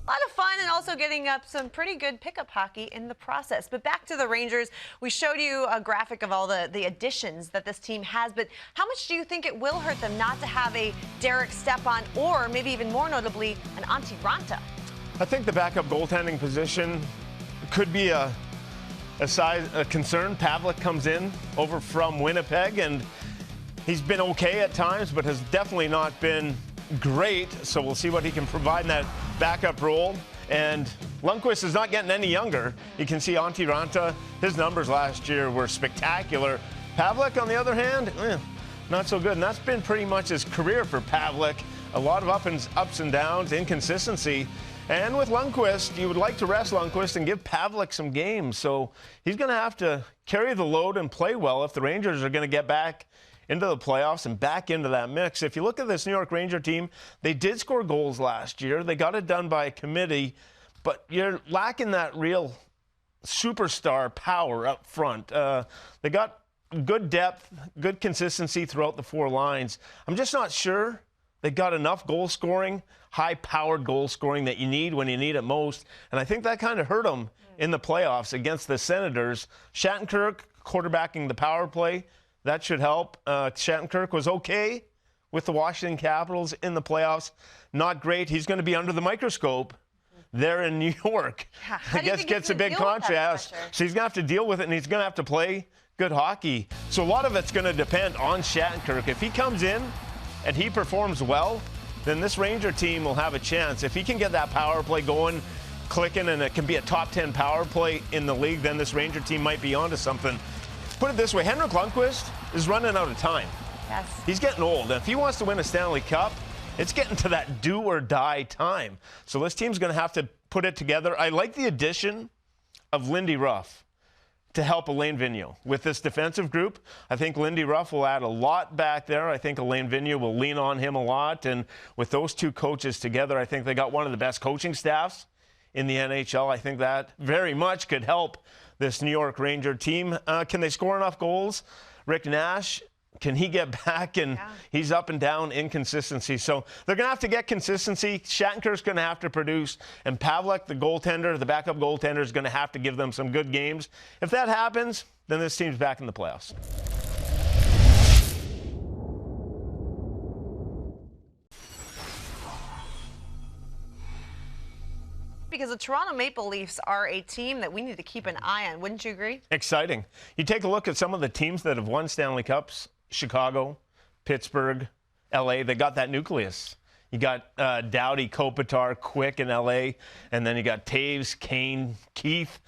A lot of fun and also getting up some pretty good pickup hockey in the process. But back to the Rangers, we showed you a graphic of all the additions that this team has. But how much do you think it will hurt them not to have a Derek Stepan or maybe even more notably an Antti Raanta? I think the backup goaltending position could be a concern. Pavelec comes in over from Winnipeg, and he's been okay at times, but has definitely not been great. So we'll see what he can provide in that backup role. And Lundqvist is not getting any younger. You can see Antti Raanta, his numbers last year were spectacular. Pavelec, on the other hand, not so good. And that's been pretty much his career for Pavelec. A lot of ups and downs, inconsistency. And with Lundqvist, you would like to rest Lundqvist and give Pavelec some games. So he's going to have to carry the load and play well if the Rangers are going to get back into the playoffs and back into that mix. If you look at this New York Ranger team, they did score goals last year. They got it done by a committee, but you're lacking that real superstar power up front. They got good depth, good consistency throughout the four lines. I'm just not sure they got enough goal scoring, high-powered goal scoring that you need when you need it most. And I think that kind of hurt them in the playoffs against the Senators. Shattenkirk quarterbacking the power play, that should help. Shattenkirk was okay with the Washington Capitals in the playoffs. Not great. He's going to be under the microscope there in New York. Yeah. I guess gets a big contrast. So he's going to have to deal with it, and he's going to have to play good hockey. So a lot of it's going to depend on Shattenkirk. If he comes in and he performs well, then this Ranger team will have a chance. If he can get that power play going, clicking, and it can be a top 10 power play in the league, then this Ranger team might be onto something. Put it this way, Henrik Lundqvist is running out of time. Yes. He's getting old. If he wants to win a Stanley Cup, it's getting to that do or die time. So this team's going to have to put it together. I like the addition of Lindy Ruff to help Alain Vigneault. With this defensive group, I think Lindy Ruff will add a lot back there. I think Alain Vigneault will lean on him a lot. And with those two coaches together, I think they got one of the best coaching staffs in the NHL. I think that very much could help this New York Ranger team. Can they score enough goals? Rick Nash, can he get back? And he's up and down inconsistency. So they're going to have to get consistency. Shattenkirk's going to have to produce. And Pavelec, the goaltender, the backup goaltender, is going to have to give them some good games. If that happens, then this team's back in the playoffs. Because the Toronto Maple Leafs are a team that we need to keep an eye on. Wouldn't you agree? Exciting. You take a look at some of the teams that have won Stanley Cups: Chicago, Pittsburgh, LA. They got that nucleus. You got Doughty, Kopitar, Quick in LA, and then you got Taves, Kane, Keith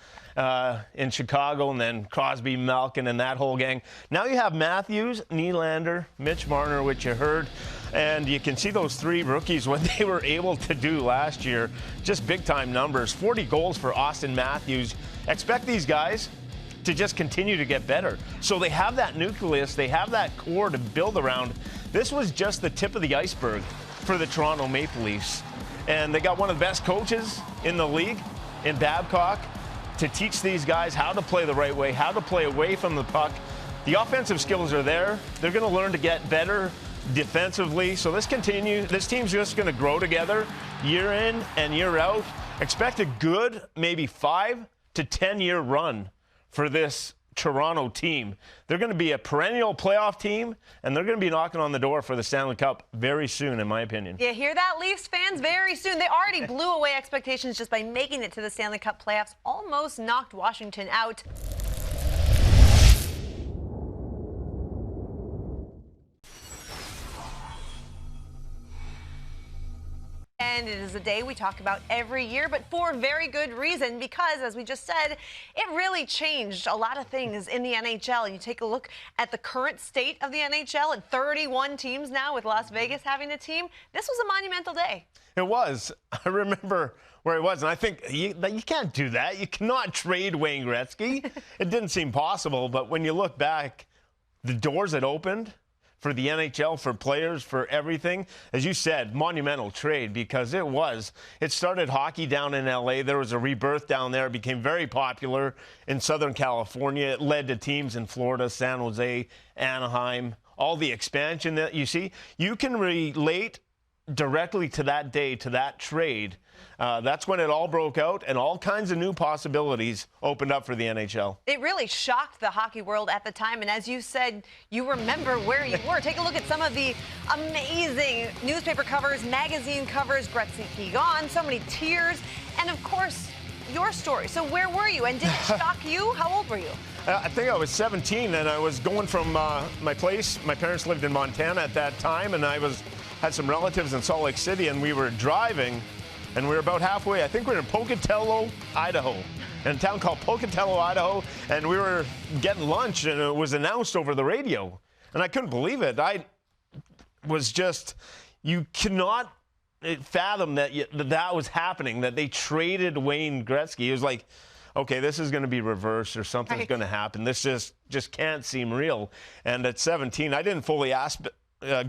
in Chicago, and then Crosby, Malkin, and that whole gang. Now you have Matthews, Nylander, Mitch Marner, which you heard, and you can see those three rookies, what they were able to do last year. Just big-time numbers. 40 goals for Austin Matthews. Expect these guys to just continue to get better. So they have that nucleus, they have that core to build around. This was just the tip of the iceberg for the Toronto Maple Leafs. And they got one of the best coaches in the league in Babcock to teach these guys how to play the right way, how to play away from the puck. The offensive skills are there. They're going to learn to get better defensively. So this team's just going to grow together year in and year out. Expect a good maybe 5 to 10 year run for this Toronto team. They're going to be a perennial playoff team, and they're going to be knocking on the door for the Stanley Cup very soon, in my opinion. You hear that, Leafs fans? Very soon. They already blew away expectations just by making it to the Stanley Cup playoffs. Almost knocked Washington out. And it is a day we talk about every year, but for very good reason, because, as we just said, it really changed a lot of things in the NHL. You take a look at the current state of the NHL and 31 teams now with Las Vegas having a team. This was a monumental day. It was. I remember where it was, and I think you can't do that. You cannot trade Wayne Gretzky. It didn't seem possible, but when you look back, the doors that opened for the NHL, for players, for everything. As you said, monumental trade, because it started hockey down in LA. There was a rebirth down there. It became very popular in Southern California. It led to teams in Florida, San Jose, Anaheim, all the expansion that you see. You can relate directly to that day, to that trade, that's when it all broke out and all kinds of new possibilities opened up for the NHL. It really shocked the hockey world at the time. And as you said, you remember where you were. Take a look at some of the amazing newspaper covers, magazine covers, Gretzky gone, so many tears, and of course, your story. So where were you? And did it shock you? How old were you? I think I was 17, and I was going from my place. My parents lived in Montana at that time, and I had some relatives in Salt Lake City, and we were driving, and we were about halfway. I think we were in Pocatello, Idaho, in a town called Pocatello, Idaho, and we were getting lunch, and it was announced over the radio, and I couldn't believe it. I was just, you cannot fathom that was happening, that they traded Wayne Gretzky. It was like, okay, this is going to be reversed or something's going to happen. This just can't seem real. And at 17, I didn't fully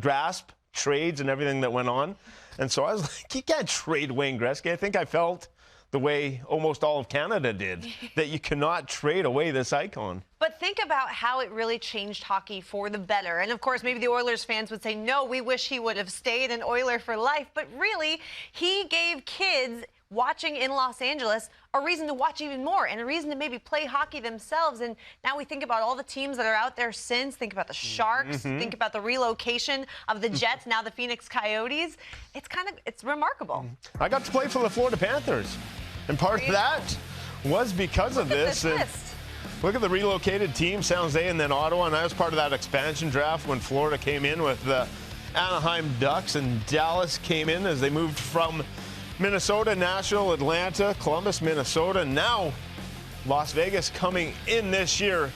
grasp trades and everything that went on. And so I was like, you can't trade Wayne Gretzky. I think I felt the way almost all of Canada did, that you cannot trade away this icon. But think about how it really changed hockey for the better. And of course, maybe the Oilers fans would say, no, we wish he would have stayed an Oiler for life. But really, he gave kids watching in Los Angeles a reason to watch even more and a reason to maybe play hockey themselves. And now we think about all the teams that are out there since. Think about the Sharks. Think about the relocation of the Jets, now the Phoenix Coyotes. It's remarkable. I got to play for the Florida Panthers. And part of that was because of this. Look at the relocated team, San Jose and then Ottawa. And I was part of that expansion draft when Florida came in with the Anaheim Ducks, and Dallas came in as they moved from Minnesota, Nashville, Atlanta, Columbus, Minnesota. Now Las Vegas coming in this year.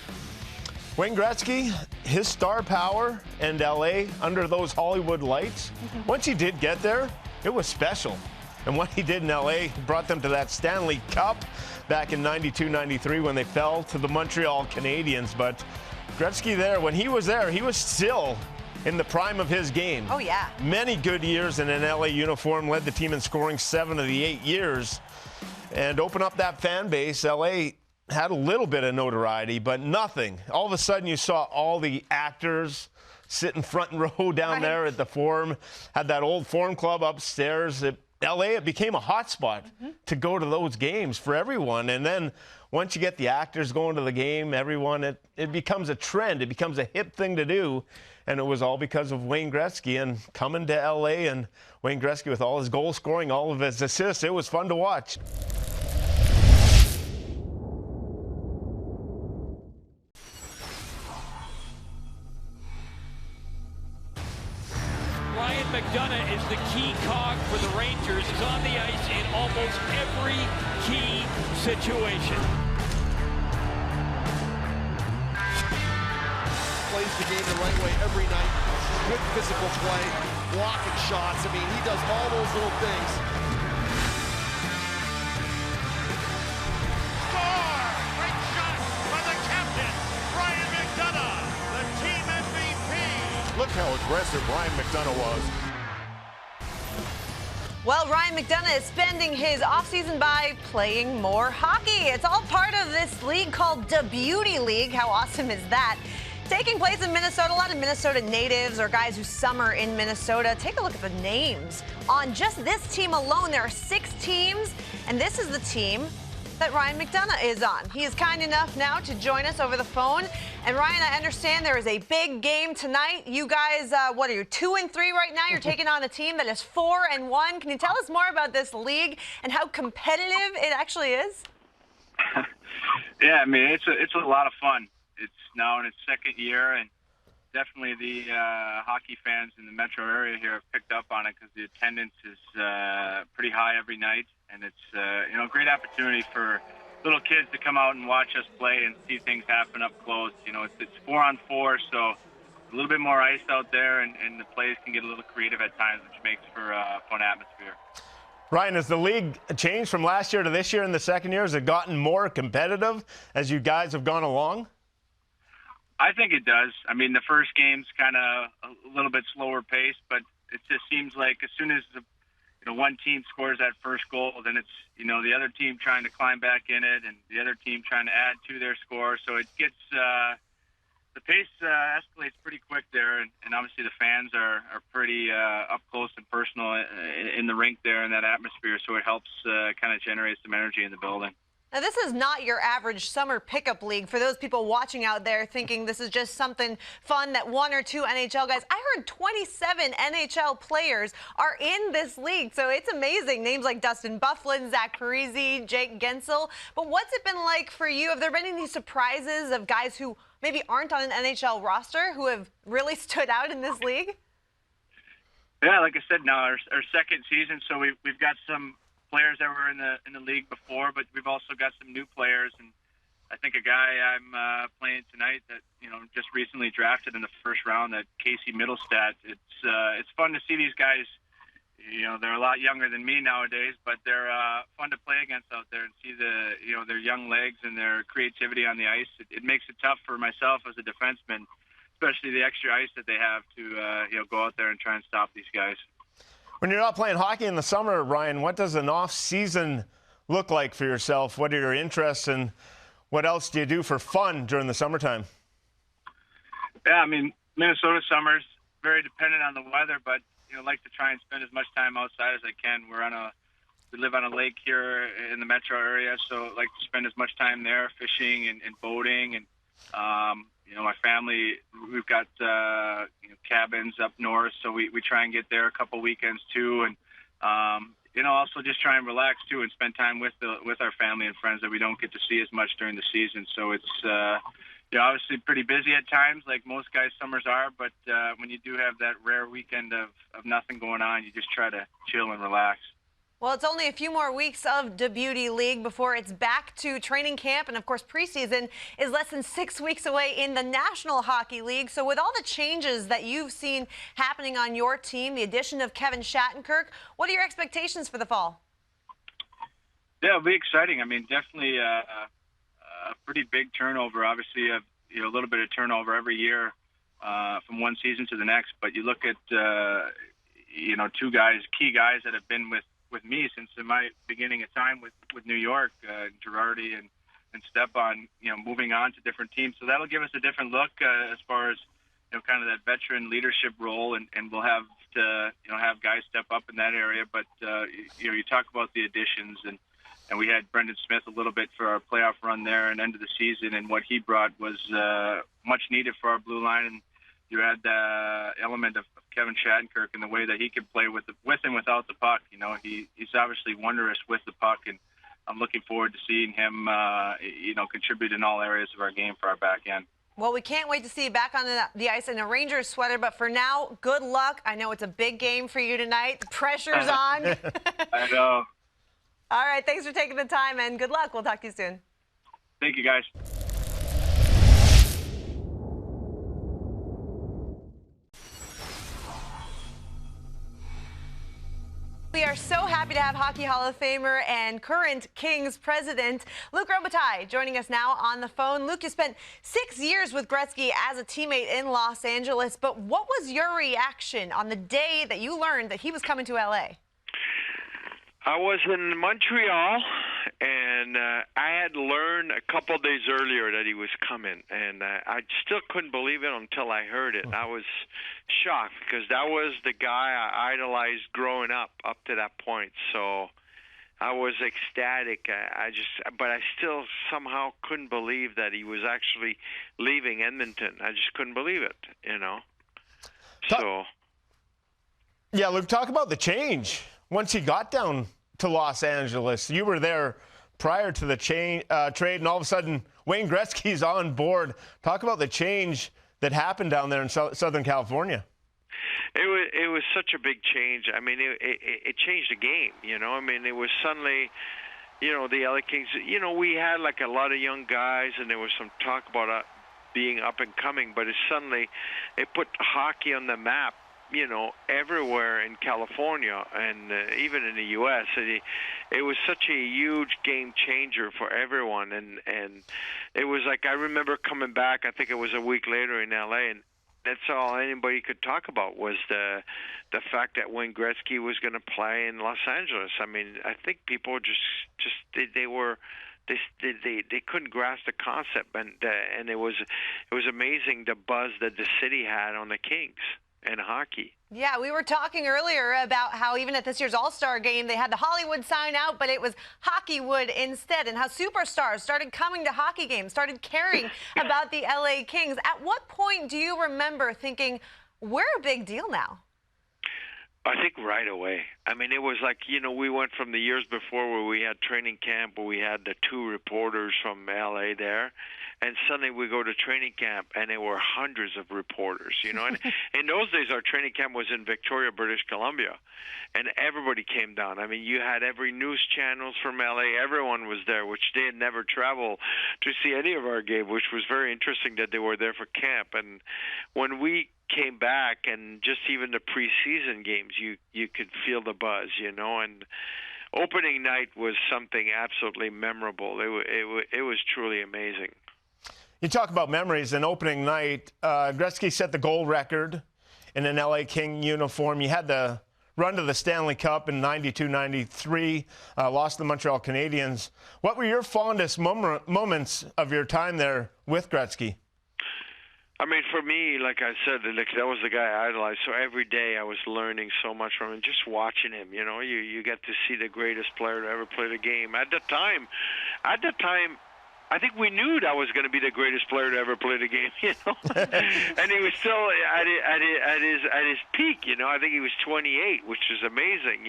Wayne Gretzky, his star power and LA under those Hollywood lights. Once he did get there, it was special. And what he did in LA brought them to that Stanley Cup back in 92-93 when they fell to the Montreal Canadiens. But Gretzky there, when he was there, he was still in the prime of his game. Oh, yeah. Many good years in an LA uniform, led the team in scoring 7 of the 8 years. And open up that fan base, LA had a little bit of notoriety, but nothing. All of a sudden, you saw all the actors sitting front row down there at the Forum, had that old Forum Club upstairs. It became a hot spot to go to those games for everyone. And then once you get the actors going to the game, everyone, it becomes a trend. It becomes a hip thing to do. And it was all because of Wayne Gretzky and coming to LA, and Wayne Gretzky with all his goal scoring, all of his assists. It was fun to watch. Ryan McDonagh is the key cog for the Rangers. He's on the ice in almost every key situation. Plays the game the right way every night. Good physical play, blocking shots. I mean, he does all those little things. Score! Great shot by the captain, Ryan McDonagh, the team MVP. Look how aggressive Ryan McDonagh was. Well, Ryan McDonagh is spending his offseason by playing more hockey. It's all part of this league called the Beauty League. How awesome is that? Taking place in Minnesota, a lot of Minnesota natives or guys who summer in Minnesota. Take a look at the names. On just this team alone, there are 6 teams, and this is the team that Ryan McDonagh is on. He is kind enough now to join us over the phone. And Ryan, I understand there is a big game tonight. You guys, what are you, 2-3 right now? You're taking on a team that is 4-1. Can you tell us more about this league and how competitive it actually is? Yeah, I mean, it's a lot of fun. It's now in its second year, and definitely the hockey fans in the metro area here have picked up on it because the attendance is pretty high every night, and it's a great opportunity for little kids to come out and watch us play and see things happen up close. It's 4-on-4, so a little bit more ice out there, and the plays can get a little creative at times, which makes for a fun atmosphere. Ryan, has the league changed from last year to this year in the second year? Has it gotten more competitive as you guys have gone along? I think it does. I mean, the first game's kind of a little bit slower paced, but it just seems like as soon as one team scores that first goal, then it's the other team trying to climb back in it, and the other team trying to add to their score. So it gets the pace escalates pretty quick there, and obviously the fans are pretty up close and personal in the rink there in that atmosphere, so it helps kind of generate some energy in the building. Now, this is not your average summer pickup league. For those people watching out there thinking this is just something fun that one or two NHL guys, I heard 27 NHL players are in this league. So it's amazing. Names like Dustin Byfuglien, Zach Parise, Jake Guentzel. But what's it been like for you? Have there been any surprises of guys who maybe aren't on an NHL roster who have really stood out in this league? Yeah, like I said, now our second season, so we've got some players that were in the league before, but we've also got some new players, and I think a guy I'm playing tonight that just recently drafted in the first round, that Casey Middlestat. It's fun to see these guys. They're a lot younger than me nowadays, but they're fun to play against out there and see their young legs and their creativity on the ice. It makes it tough for myself as a defenseman, especially the extra ice that they have to go out there and try and stop these guys. When you're not playing hockey in the summer, Ryan, what does an off season look like for yourself? What are your interests, and what else do you do for fun during the summertime? Yeah, I mean, Minnesota summer's very dependent on the weather, but like to try and spend as much time outside as I can. We live on a lake here in the metro area, so I like to spend as much time there fishing and boating. And my family, we've got cabins up north, so we try and get there a couple weekends too, and also just try and relax too and spend time with our family and friends that we don't get to see as much during the season. So it's obviously pretty busy at times, like most guys' summers are, but when you do have that rare weekend of nothing going on, you just try to chill and relax. Well, it's only a few more weeks of the Beauty League before it's back to training camp. And, of course, preseason is less than 6 weeks away in the National Hockey League. So with all the changes that you've seen happening on your team, the addition of Kevin Shattenkirk, what are your expectations for the fall? Yeah, it'll be exciting. I mean, definitely a pretty big turnover. Obviously, a little bit of turnover every year from one season to the next. But you look at, two guys, key guys that have been with me since my beginning of time with New York, Girardi and Stepan, moving on to different teams. So that'll give us a different look as far as, kind of that veteran leadership role, and we'll have to, have guys step up in that area. But, you talk about the additions, and we had Brendan Smith a little bit for our playoff run there and end of the season, and what he brought was much needed for our blue line. And you had the element of Kevin Shattenkirk and the way that he can play with and without the puck. He's obviously wondrous with the puck, and I'm looking forward to seeing him, contribute in all areas of our game for our back end. Well, we can't wait to see you back on the ice in a Rangers sweater, but for now, good luck. I know it's a big game for you tonight. The pressure's on. I know. All right, thanks for taking the time, and good luck. We'll talk to you soon. Thank you, guys. We are so happy to have Hockey Hall of Famer and current Kings president Luc Robitaille joining us now on the phone. Luc, you spent 6 years with Gretzky as a teammate in Los Angeles, but what was your reaction on the day that you learned that he was coming to LA? I was in Montreal, and I had learned a couple of days earlier that he was coming, and I still couldn't believe it until I heard it. I was shocked because that was the guy I idolized growing up to that point. So I was ecstatic. But I still somehow couldn't believe that he was actually leaving Edmonton. I just couldn't believe it, So. Yeah, Luc, talk about the change. Once he got down to Los Angeles, you were there prior to the trade, and all of a sudden Wayne Gretzky's on board. Talk about the change that happened down there in Southern California. It was such a big change. I mean, it changed the game. I mean, it was suddenly, the LA Kings. We had like a lot of young guys, and there was some talk about being up and coming, but it put hockey on the map. Everywhere in California and even in the U.S. It was such a huge game changer for everyone. And it was like, I remember coming back, I think it was a week later in L.A., and that's all anybody could talk about was the fact that Wayne Gretzky was going to play in Los Angeles. I mean, I think people just they were they couldn't grasp the concept, and it was amazing the buzz that the city had on the Kings and hockey. Yeah, we were talking earlier about how even at this year's All-Star game, they had the Hollywood sign out, but it was Hockeywood instead, and how superstars started coming to hockey games, started caring about the LA Kings. At what point do you remember thinking, we're a big deal now? I think right away. I mean, it was like, we went from the years before where we had training camp, where we had the 2 reporters from LA there, and suddenly we go to training camp, and there were hundreds of reporters, And in those days, our training camp was in Victoria, British Columbia, and everybody came down. I mean, you had every news channels from LA. Everyone was there, which they had never traveled to see any of our game, which was very interesting that they were there for camp. And when we came back, and just even the preseason games, you could feel the buzz, and opening night was something absolutely memorable. It was truly amazing. You talk about memories and opening night. Gretzky set the goal record in an LA King uniform. You had the run to the Stanley Cup in 92-93, lost to the Montreal Canadiens. What were your fondest moments of your time there with Gretzky? I mean, for me, like I said, that was the guy I idolized. So every day I was learning so much from him, just watching him. You get to see the greatest player to ever play the game. At the time, I think we knew that was going to be the greatest player to ever play the game, and he was still at his peak, I think he was 28, which is amazing,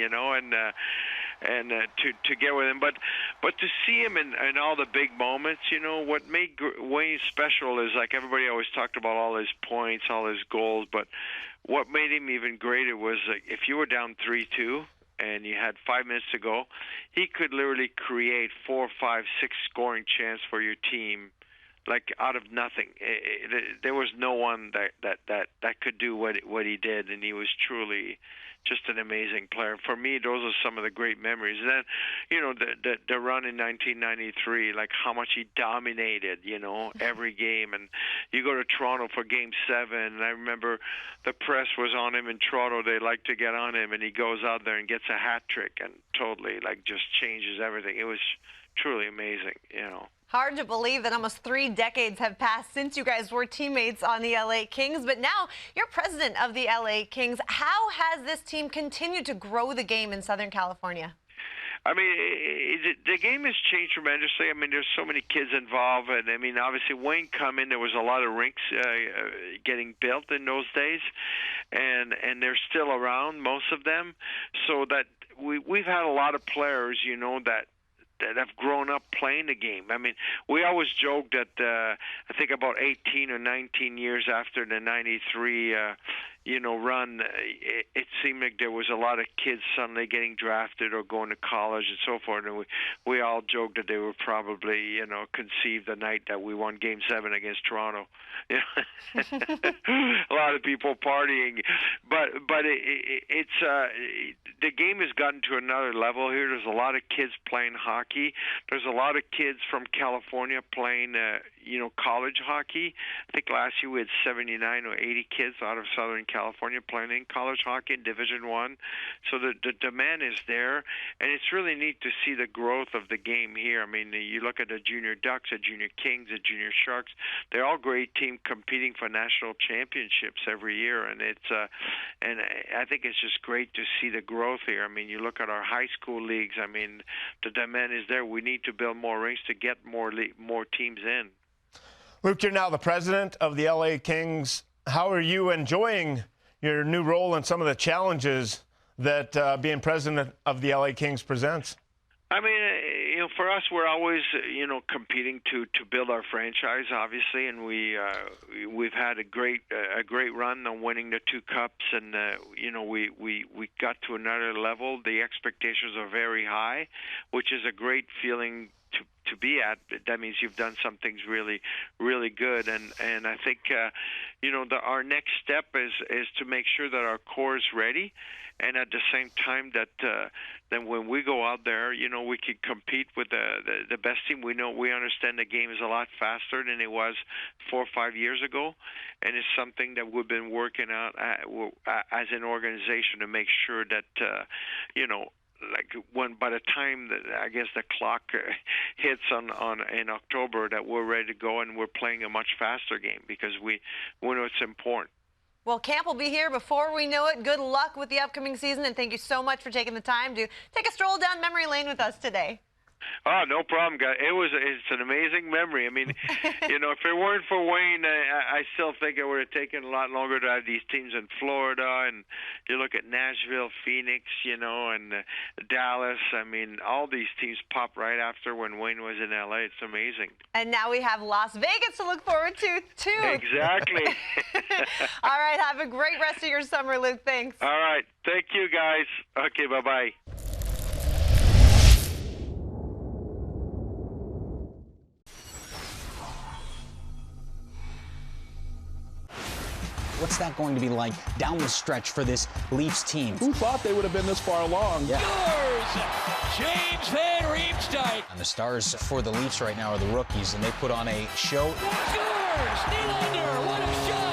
and to get with him, but to see him in all the big moments, what made Wayne special is, like, everybody always talked about all his points, all his goals, but what made him even greater was, like, if you were down 3-2 and you had 5 minutes to go, he could literally create 4, 5, 6 scoring chance for your team, like out of nothing. There was no one that could do what he did, and he was truly just an amazing player. For me, those are some of the great memories. And then, the run in 1993, like how much he dominated, every game. And you go to Toronto for Game 7, and I remember the press was on him in Toronto. They like to get on him, and he goes out there and gets a hat trick and totally, like, just changes everything. It was truly amazing, Hard to believe that almost 3 decades have passed since you guys were teammates on the LA Kings, but now you're president of the LA Kings. How has this team continued to grow the game in Southern California? I mean, the game has changed tremendously. I mean, there's so many kids involved, and I mean, obviously, Wayne come in, there was a lot of rinks getting built in those days, and they're still around, most of them, so that we've had a lot of players, that have grown up playing the game. I mean, we always joke that I think about 18 or 19 years after the 93 run, it seemed like there was a lot of kids suddenly getting drafted or going to college and so forth, and we all joked that they were probably, conceived the night that we won Game 7 against Toronto. A lot of people partying, but it's the game has gotten to another level here. There's a lot of kids playing hockey. There's a lot of kids from California playing, college hockey. I think last year we had 79 or 80 kids out of Southern California playing in college hockey in Division I. So the demand is there, and it's really neat to see the growth of the game here. I mean, you look at the Junior Ducks, the Junior Kings, the Junior Sharks. They're all great teams competing for national championships every year, and and I think it's just great to see the growth here. I mean, you look at our high school leagues. I mean, the demand is there. We need to build more rinks to get more teams in. Luc, you're now the president of the LA Kings. How are you enjoying your new role and some of the challenges that being president of the LA Kings presents? I mean, for us, we're always, competing to build our franchise, obviously, and we've had a great run on winning the 2 cups, and we got to another level. The expectations are very high, which is a great feeling to be at. That means you've done some things really, really good, and I think our next step is to make sure that our core is ready, and at the same time that then when we go out there, we can compete with the best team. We understand the game is a lot faster than it was 4 or 5 years ago, and it's something that we've been working out as an organization to make sure that by the time that I guess the clock hits in October, that we're ready to go and we're playing a much faster game because we know it's important. Well, camp will be here before we know it. Good luck with the upcoming season, and thank you so much for taking the time to take a stroll down memory lane with us today. Oh, no problem, guys. It's an amazing memory. I mean, if it weren't for Wayne, I still think it would have taken a lot longer to have these teams in Florida. And you look at Nashville, Phoenix, and Dallas. I mean, all these teams popped right after when Wayne was in LA. It's amazing. And now we have Las Vegas to look forward to, too. Exactly. All right. Have a great rest of your summer, Luke. Thanks. All right. Thank you, guys. Okay, bye-bye. What's that going to be like down the stretch for this Leafs team? Who thought they would have been this far along? Scores! James Van Riemsdyk. And the stars for the Leafs right now are the rookies, and they put on a show. Scores! Nylander, what a shot!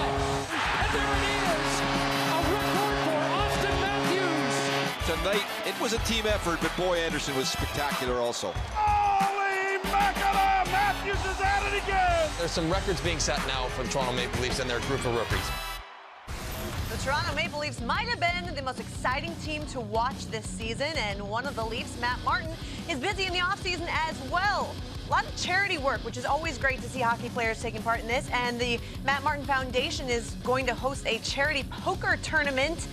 And there it is! A record for Austin Matthews! Tonight, it was a team effort, but boy, Anderson was spectacular also. Holy mackerel! Matthews is at it again! There's some records being set now for the Toronto Maple Leafs and their group of rookies. The Toronto Maple Leafs might have been the most exciting team to watch this season, and one of the Leafs, Matt Martin, is busy in the offseason as well. A lot of charity work, which is always great to see hockey players taking part in this, and the Matt Martin Foundation is going to host a charity poker tournament.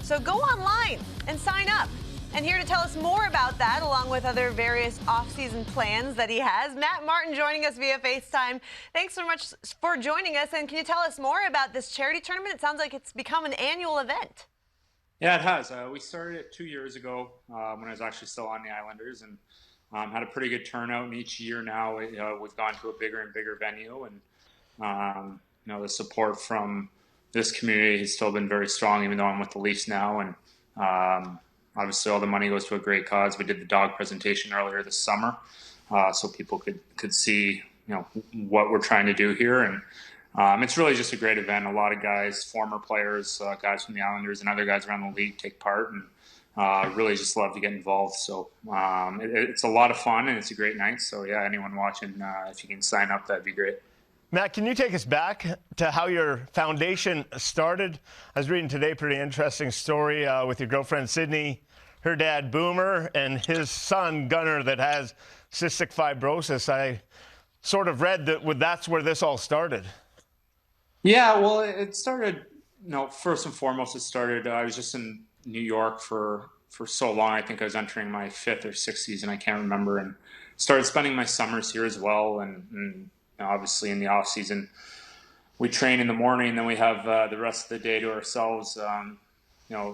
So go online and sign up. And here to tell us more about that, along with other various off-season plans that he has, Matt Martin joining us via FaceTime. Thanks so much for joining us. And can you tell us more about this charity tournament? It sounds like it's become an annual event. Yeah, it has. We started it 2 years ago when I was actually still on the Islanders, and had a pretty good turnout. And each year now we've gone to a bigger and bigger venue, and the support from this community has still been very strong, even though I'm with the Leafs now. And obviously, all the money goes to a great cause. We did the dog presentation earlier this summer, so people could see, what we're trying to do here. And it's really just a great event. A lot of guys, former players, guys from the Islanders, and other guys around the league take part, and really just love to get involved. So it's a lot of fun, and it's a great night. So yeah, anyone watching, if you can sign up, that'd be great. Matt, can you take us back to how your foundation started? I was reading today a pretty interesting story with your girlfriend, Sydney, her dad, Boomer, and his son, Gunnar, that has cystic fibrosis. I sort of read that that's where this all started. Yeah, well, it started, first and foremost, I was just in New York for so long. I think I was entering my 5th or 6th season, I can't remember, and started spending my summers here as well. And obviously, in the off season, we train in the morning, and then we have the rest of the day to ourselves.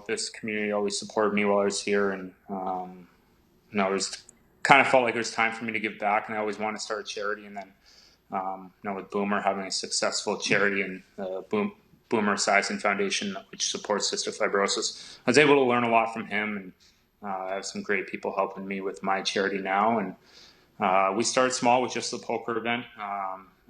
This community always supported me while I was here, and it was kind of felt like it was time for me to give back, and I always wanted to start a charity. And then, with Boomer having a successful charity and Boomer Esiason Foundation, which supports cystic fibrosis, I was able to learn a lot from him, and I have some great people helping me with my charity now. And we started small with just the poker event.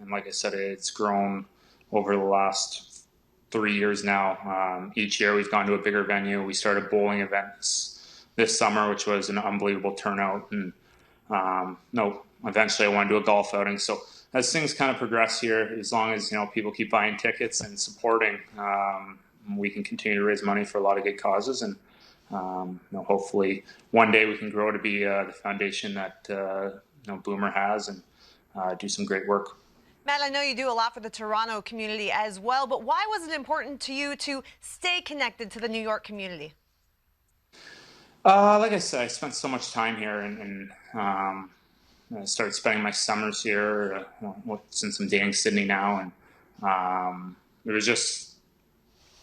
And like I said, it's grown over the last 3 years now. Each year we've gone to a bigger venue. We started bowling events this summer, which was an unbelievable turnout. And eventually I want to do a golf outing. So as things kind of progress here, as long as, people keep buying tickets and supporting, we can continue to raise money for a lot of good causes. And hopefully one day we can grow to be the foundation that Boomer has, and do some great work. Matt, I know you do a lot for the Toronto community as well, but why was it important to you to stay connected to the New York community? Like I said, I spent so much time here, and I started spending my summers here since I'm dating Sydney now, and it was just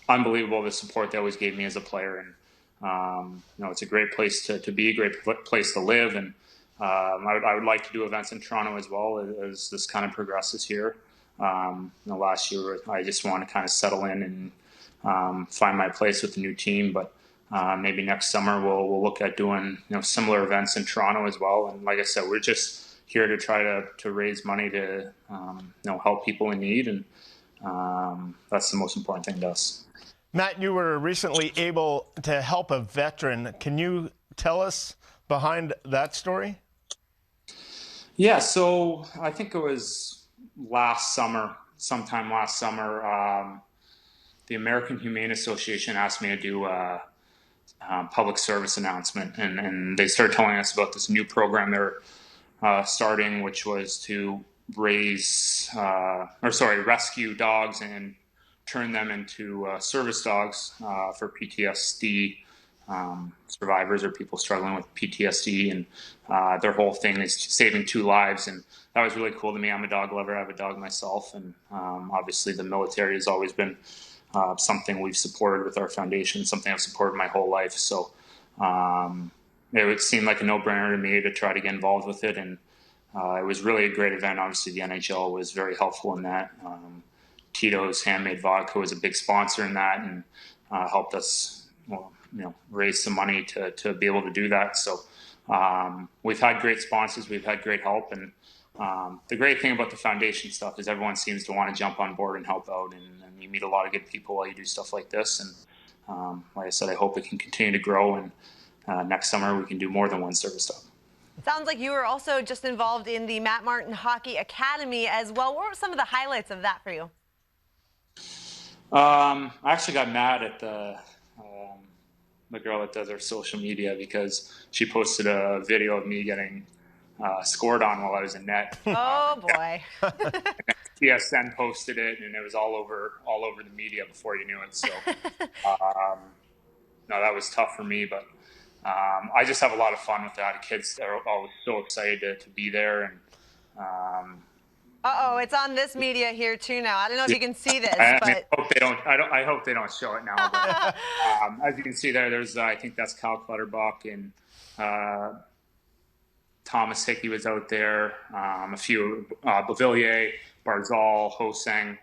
unbelievable the support they always gave me as a player. And it's a great place to be, a great place to live, and I would like to do events in Toronto as well as this kind of progresses here. Last year I just want to kind of settle in and find my place with the new team, but maybe next summer we'll look at doing similar events in Toronto as well. And like I said, we're just here to try to raise money to help people in need, and that's the most important thing to us. Matt, you were recently able to help a veteran. Can you tell us behind that story? Yeah, so I think it was sometime last summer, the American Humane Association asked me to do a public service announcement, and they started telling us about this new program they're starting, which was to rescue dogs and turn them into service dogs for PTSD survivors or people struggling with PTSD, and their whole thing is saving 2 lives, and that was really cool to me. I'm a dog lover. I have a dog myself, and obviously the military has always been something we've supported with our foundation, something I've supported my whole life. So it would seem like a no-brainer to me to try to get involved with it, and it was really a great event. Obviously, the NHL was very helpful in that. Tito's Handmade Vodka was a big sponsor in that, and helped us raise some money to be able to do that. So we've had great sponsors, we've had great help, and the great thing about the foundation stuff is everyone seems to want to jump on board and help out, and you meet a lot of good people while you do stuff like this. And like I said, I hope it can continue to grow, and next summer we can do more than one service dog. Sounds like you were also just involved in the Matt Martin Hockey Academy as well. What were some of the highlights of that for you? I actually got mad at the girl that does our social media because she posted a video of me getting scored on while I was in net. Oh boy! TSN posted it, and it was all over the media before you knew it. So no, that was tough for me, but I just have a lot of fun with that. The kids are always so excited to be there, and uh-oh, it's on this media here too now. I don't know if you can see this, I but hope they don't show it now. But, as you can see there's I think that's Cal Clutterbuck, and Thomas Hickey was out there. A few Beauvillier, Barzal, Hosang,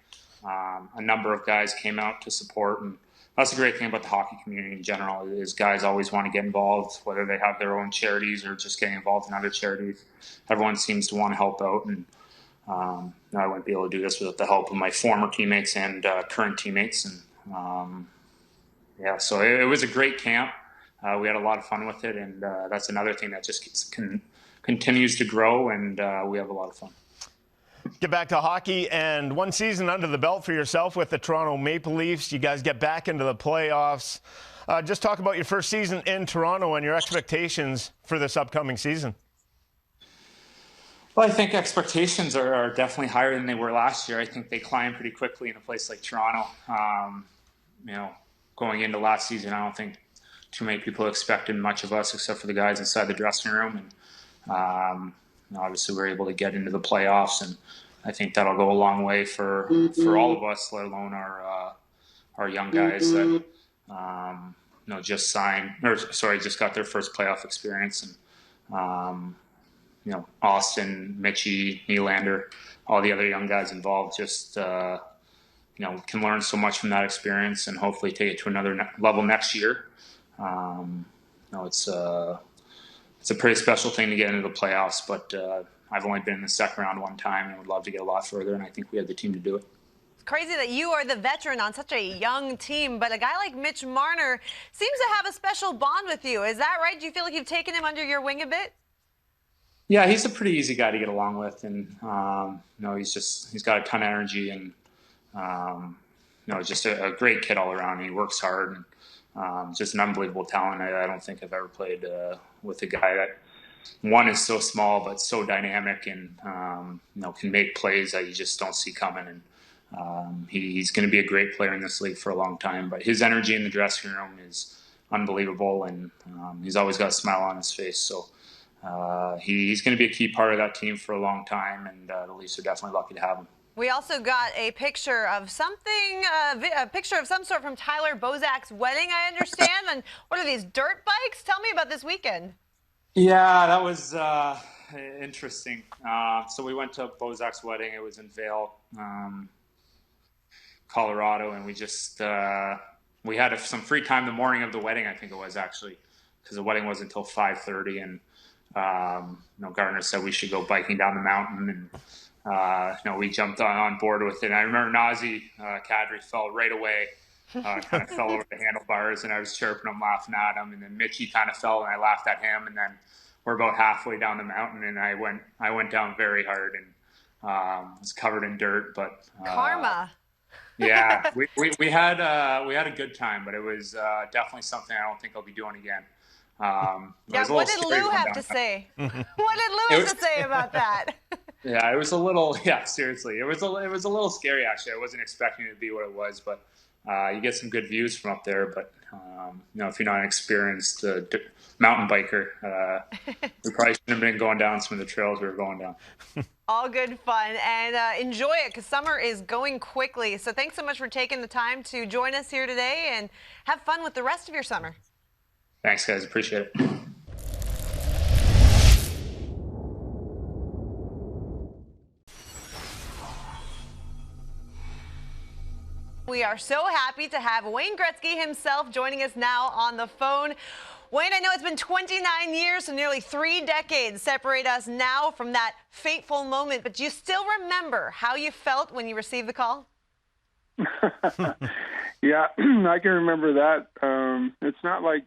a number of guys came out to support, and that's the great thing about the hockey community in general is guys always want to get involved, whether they have their own charities or just getting involved in other charities. Everyone seems to want to help out, and I wouldn't be able to do this without the help of my former teammates and current teammates. And so it was a great camp. We had a lot of fun with it, and that's another thing that just continues to grow, and we have a lot of fun. Get back to hockey, and one season under the belt for yourself with the Toronto Maple Leafs. You guys get back into the playoffs. Just talk about your first season in Toronto and your expectations for this upcoming season. Well, I think expectations are definitely higher than they were last year. I think they climbed pretty quickly in a place like Toronto. Going into last season, I don't think too many people expected much of us except for the guys inside the dressing room. And obviously, we're able to get into the playoffs, and I think that'll go a long way for all of us, let alone our young guys that just got their first playoff experience. And Austin, Mitchie, Nylander, all the other young guys involved just, can learn so much from that experience and hopefully take it to another level next year. It's a pretty special thing to get into the playoffs, but I've only been in the second round one time and would love to get a lot further, and I think we have the team to do it. It's crazy that you are the veteran on such a young team, but a guy like Mitch Marner seems to have a special bond with you. Is that right? Do you feel like you've taken him under your wing a bit? Yeah, he's a pretty easy guy to get along with, and he's got a ton of energy, and just a great kid all around. He works hard, and just an unbelievable talent. I don't think I've ever played with a guy that one is so small but so dynamic, and can make plays that you just don't see coming. And he's going to be a great player in this league for a long time. But his energy in the dressing room is unbelievable, and he's always got a smile on his face. So. He's going to be a key part of that team for a long time, and the Leafs are definitely lucky to have him. We also got a picture of something, a picture of some sort from Tyler Bozak's wedding, I understand. And what are these, dirt bikes? Tell me about this weekend. Yeah, that was interesting. So we went to Bozak's wedding. It was in Vail, Colorado, and we just we had some free time the morning of the wedding, I think it was actually, because the wedding wasn't until 5:30, and Gardner said we should go biking down the mountain, and we jumped on board with it. And I remember Nazi Kadri felt right away kind of fell over the handlebars, and I was chirping him, laughing at him, and then Mitchie kind of fell, and I laughed at him, and then we're about halfway down the mountain, and I went down very hard and was covered in dirt, but karma. Yeah, we had a good time, but it was definitely something I don't think I'll be doing again. Yeah, what did Lou have to say? What did Lou have to say about that? Yeah, it was a little. Yeah, seriously, it was a little scary actually. I wasn't expecting it to be what it was, but you get some good views from up there. But if you're not an experienced mountain biker, we probably shouldn't have been going down some of the trails we were going down. All good fun, and enjoy it because summer is going quickly. So thanks so much for taking the time to join us here today, and have fun with the rest of your summer. Thanks, guys. Appreciate it. We are so happy to have Wayne Gretzky himself joining us now on the phone. Wayne, I know it's been 29 years, so nearly 3 decades separate us now from that fateful moment, but do you still remember how you felt when you received the call? Yeah, I can remember that. It's not like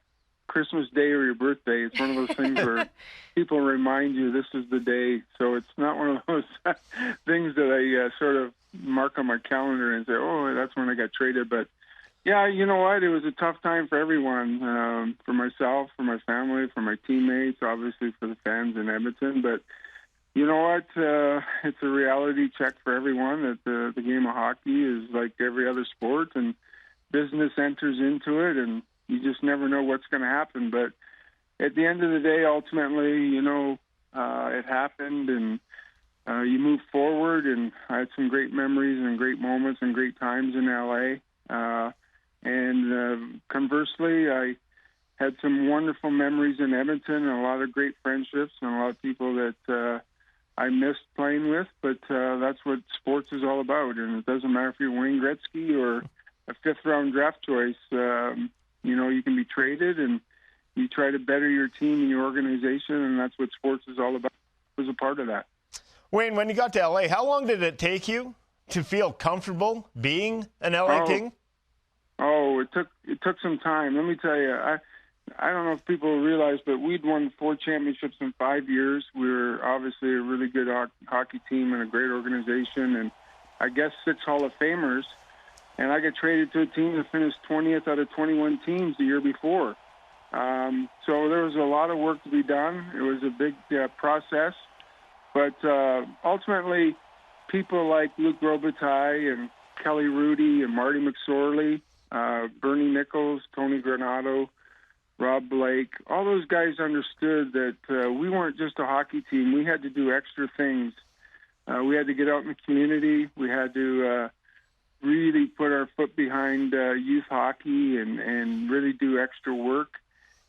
Christmas Day or your birthday. It's one of those things where people remind you this is the day. So it's not one of those things that I sort of mark on my calendar and say, oh, that's when I got traded. But yeah, you know what? It was a tough time for everyone, for myself, for my family, for my teammates, obviously for the fans in Edmonton. But you know what? It's a reality check for everyone that the game of hockey is like every other sport, and business enters into it, and you just never know what's going to happen. But at the end of the day, ultimately, it happened, and you move forward. And I had some great memories and great moments and great times in LA. And conversely, I had some wonderful memories in Edmonton and a lot of great friendships and a lot of people that I missed playing with. But that's what sports is all about. And it doesn't matter if you're Wayne Gretzky or a fifth-round draft choice. You can be traded, and you try to better your team and your organization, and that's what sports is all about. I was a part of that. Wayne, when you got to LA, how long did it take you to feel comfortable being an LA King? Oh, it took some time. Let me tell you, I don't know if people realize, but we'd won 4 championships in 5 years. We were obviously a really good hockey team and a great organization, and I guess 6 Hall of Famers. And I got traded to a team that finished 20th out of 21 teams the year before. So there was a lot of work to be done. It was a big process. But ultimately, people like Luc Robitaille and Kelly Hrudey and Marty McSorley, Bernie Nichols, Tony Granato, Rob Blake, all those guys understood that we weren't just a hockey team. We had to do extra things. We had to get out in the community. We had to really put our foot behind youth hockey and really do extra work.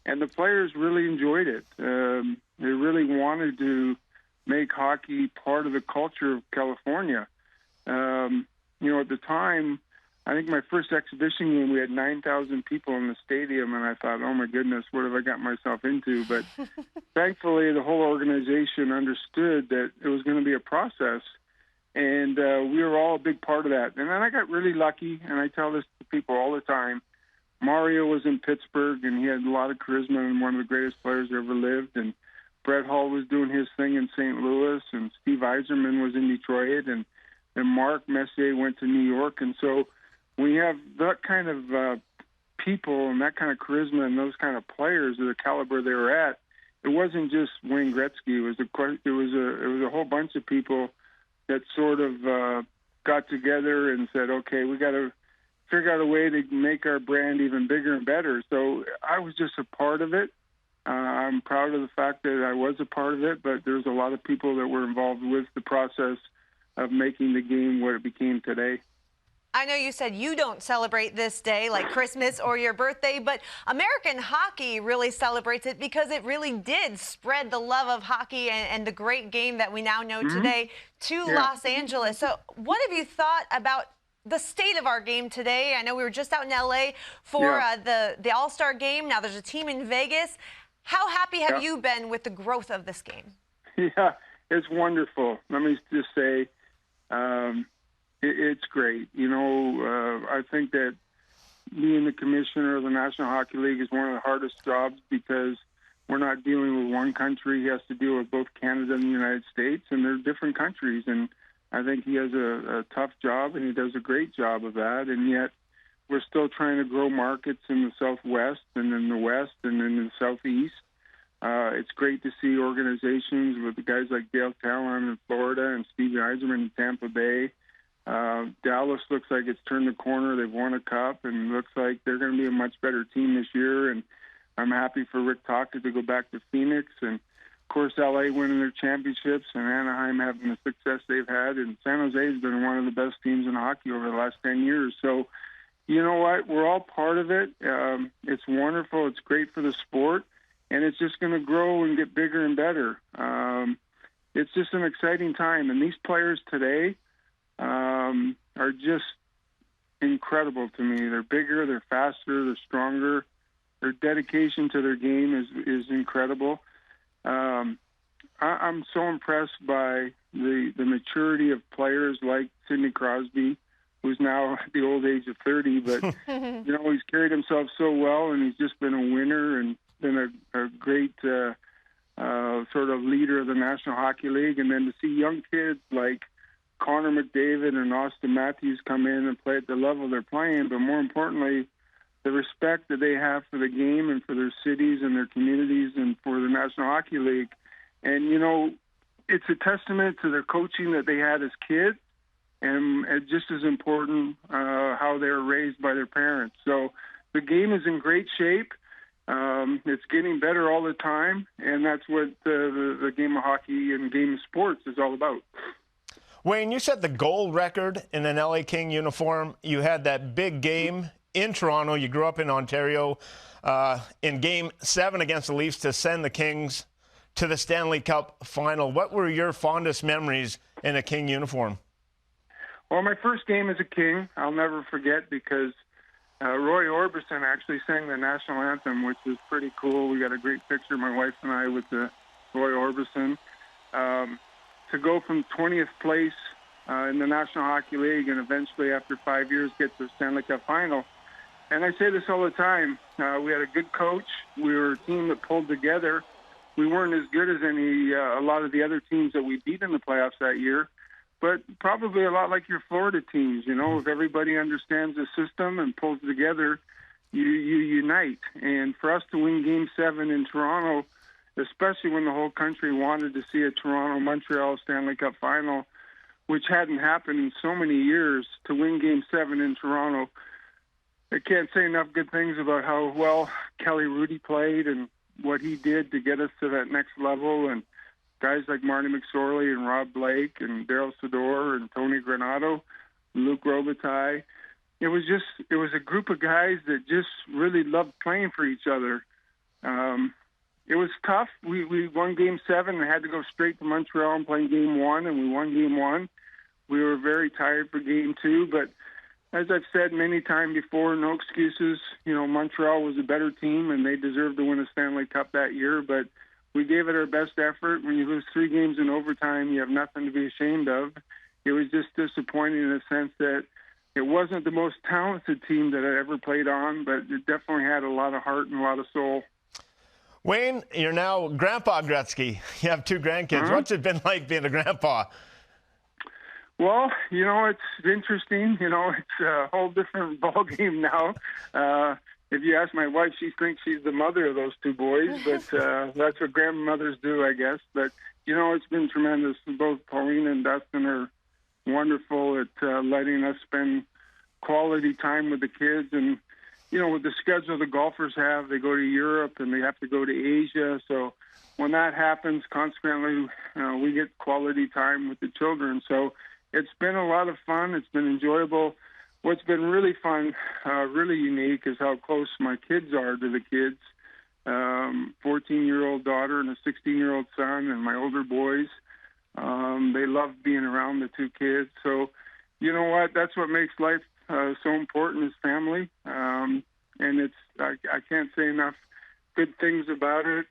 And the players really enjoyed it. They really wanted to make hockey part of the culture of California. At the time, I think my first exhibition game, we had 9,000 people in the stadium, and I thought, oh my goodness, what have I got myself into? But thankfully, the whole organization understood that it was going to be a process, and we were all a big part of that. And then I got really lucky, and I tell this to people all the time. Mario was in Pittsburgh, and he had a lot of charisma and one of the greatest players that ever lived. And Brett Hull was doing his thing in St. Louis, and Steve Yzerman was in Detroit, and Mark Messier went to New York. And so when you have that kind of people and that kind of charisma and those kind of players of the caliber they were at, it wasn't just Wayne Gretzky. It was a whole bunch of people that sort of got together and said, okay, we got to figure out a way to make our brand even bigger and better. So I was just a part of it. I'm proud of the fact that I was a part of it, but there's a lot of people that were involved with the process of making the game what it became today. I know you said you don't celebrate this day like Christmas or your birthday, but American hockey really celebrates it because it really did spread the love of hockey and the great game that we now know today to Los Angeles. So what have you thought about the state of our game today? I know we were just out in LA for the All-Star game. Now there's a team in Vegas. How happy have you been with the growth of this game? Yeah, it's wonderful. Let me just say, it's great. I think that being the commissioner of the National Hockey League is one of the hardest jobs because we're not dealing with one country. He has to deal with both Canada and the United States, and they're different countries. And I think he has a tough job, and he does a great job of that. And yet we're still trying to grow markets in the Southwest and in the West and in the Southeast. It's great to see organizations with guys like Dale Talon in Florida and Stevie Yzerman in Tampa Bay. Dallas looks like it's turned the corner. They've won a cup, and looks like they're going to be a much better team this year. And I'm happy for Rick Tocchet to go back to Phoenix. And, of course, L.A. winning their championships and Anaheim having the success they've had. And San Jose has been one of the best teams in hockey over the last 10 years. So, you know what? We're all part of it. It's wonderful. It's great for the sport. And it's just going to grow and get bigger and better. It's just an exciting time. And these players today are just incredible to me. They're bigger, they're faster, they're stronger. Their dedication to their game is incredible. I'm so impressed by the maturity of players like Sidney Crosby, who's now at the old age of 30. But, you know, he's carried himself so well, and he's just been a winner and been a great sort of leader of the National Hockey League. And then to see young kids like Connor McDavid and Austin Matthews come in and play at the level they're playing, but more importantly, the respect that they have for the game and for their cities and their communities and for the National Hockey League. And, you know, it's a testament to their coaching that they had as kids, and just as important, how they were raised by their parents. So the game is in great shape. It's getting better all the time, and that's what the game of hockey and game of sports is all about. Wayne, you set the goal record in an LA King uniform. You had that big game in Toronto. You grew up in Ontario in Game 7 against the Leafs to send the Kings to the Stanley Cup final. What were your fondest memories in a King uniform? Well, my first game as a King, I'll never forget, because Roy Orbison actually sang the national anthem, which was pretty cool. We got a great picture, my wife and I, with the Roy Orbison. To go from 20th place in the National Hockey League and eventually, after 5 years, get to the Stanley Cup final. And I say this all the time. We had a good coach. We were a team that pulled together. We weren't as good as a lot of the other teams that we beat in the playoffs that year, but probably a lot like your Florida teams. You know, if everybody understands the system and pulls together, you unite. And for us to win Game 7 in Toronto, especially when the whole country wanted to see a Toronto-Montreal Stanley Cup final, which hadn't happened in so many years, to win Game 7 in Toronto, I can't say enough good things about how well Kelly Hrudey played and what he did to get us to that next level, and guys like Marty McSorley and Rob Blake and Daryl Sador and Tony Granato, Luc Robitaille. It was a group of guys that just really loved playing for each other. It was tough. We won Game 7 and had to go straight to Montreal and play Game 1, and we won Game 1. We were very tired for Game 2, but as I've said many times before, no excuses. You know, Montreal was a better team, and they deserved to win a Stanley Cup that year, but we gave it our best effort. When you lose 3 games in overtime, you have nothing to be ashamed of. It was just disappointing in the sense that it wasn't the most talented team that I ever played on, but it definitely had a lot of heart and a lot of soul. Wayne, you're now Grandpa Gretzky. You have 2 grandkids. What's it been like being a grandpa? Well, you know, it's interesting. You know, it's a whole different ballgame now. If you ask my wife, she thinks she's the mother of those 2 boys, but that's what grandmothers do, I guess. But, you know, it's been tremendous. Both Pauline and Dustin are wonderful at letting us spend quality time with the kids. And, you know, with the schedule the golfers have, they go to Europe and they have to go to Asia. So when that happens, consequently, we get quality time with the children. So it's been a lot of fun. It's been enjoyable. What's been really fun, really unique, is how close my kids are to the kids. 14-year-old daughter and a 16-year-old son, and my older boys. They love being around the 2 kids. So, you know what? That's what makes life so important, is family. And I can't say enough good things about it.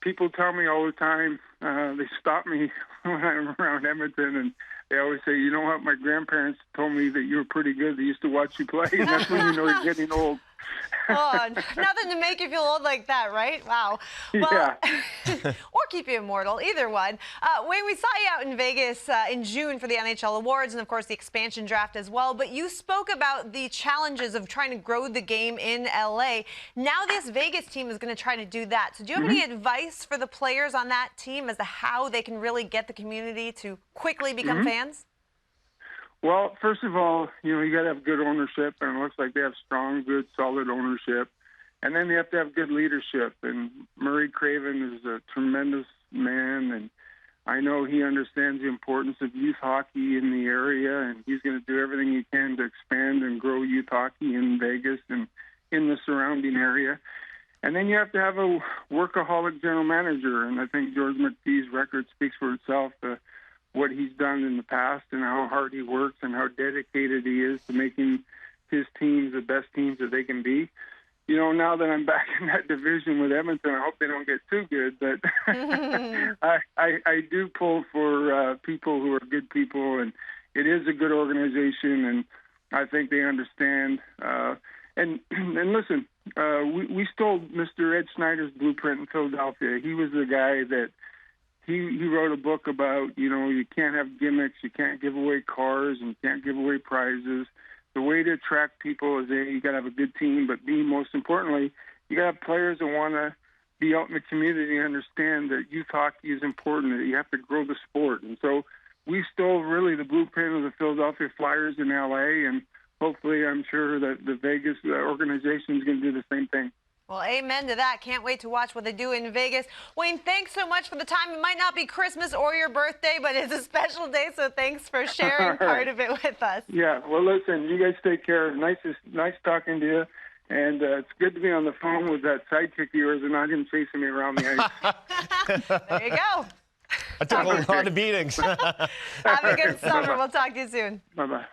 people tell me all the time, they stop me when I'm around Edmonton, and they always say, you know what, my grandparents told me that you were pretty good. They used to watch you play, and that's when you know you're getting old. Oh, nothing to make you feel old like that, right? Wow. Well, Yeah. or keep you immortal, either one. Wayne, we saw you out in Vegas in June for the NHL Awards and, of course, the expansion draft as well. But you spoke about the challenges of trying to grow the game in L.A. Now this Vegas team is going to try to do that. So do you have any advice for the players on that team as to how they can really get the community to quickly become fans? Well, first of all, you know, you got to have good ownership, and it looks like they have strong, good, solid ownership. And then you have to have good leadership. And Murray Craven is a tremendous man, and I know he understands the importance of youth hockey in the area, and he's going to do everything he can to expand and grow youth hockey in Vegas and in the surrounding area. And then you have to have a workaholic general manager, and I think George McPhee's record speaks for itself. What he's done in the past and how hard he works and how dedicated he is to making his teams the best teams that they can be. You know, now that I'm back in that division with Edmonton, I hope they don't get too good, but I do pull for people who are good people, and it is a good organization, and I think they understand. And listen, we stole Mr. Ed Snyder's blueprint in Philadelphia. He was the guy that He wrote a book about, you know, you can't have gimmicks, you can't give away cars, and you can't give away prizes. The way to attract people is you got to have a good team, but B, most importantly, you got to have players that want to be out in the community and understand that youth hockey is important, that you have to grow the sport. And so we stole really the blueprint of the Philadelphia Flyers in L.A., and hopefully I'm sure that the Vegas organization is going to do the same thing. Well, amen to that. Can't wait to watch what they do in Vegas. Wayne, thanks so much for the time. It might not be Christmas or your birthday, but it's a special day, so thanks for sharing part of it with us. Yeah, well, listen, you guys take care. Nice talking to you. And it's good to be on the phone with that sidekick of yours and not him chasing me around the ice. There you go. I took a lot of beatings. Have a good summer. We'll talk to you soon. Bye-bye.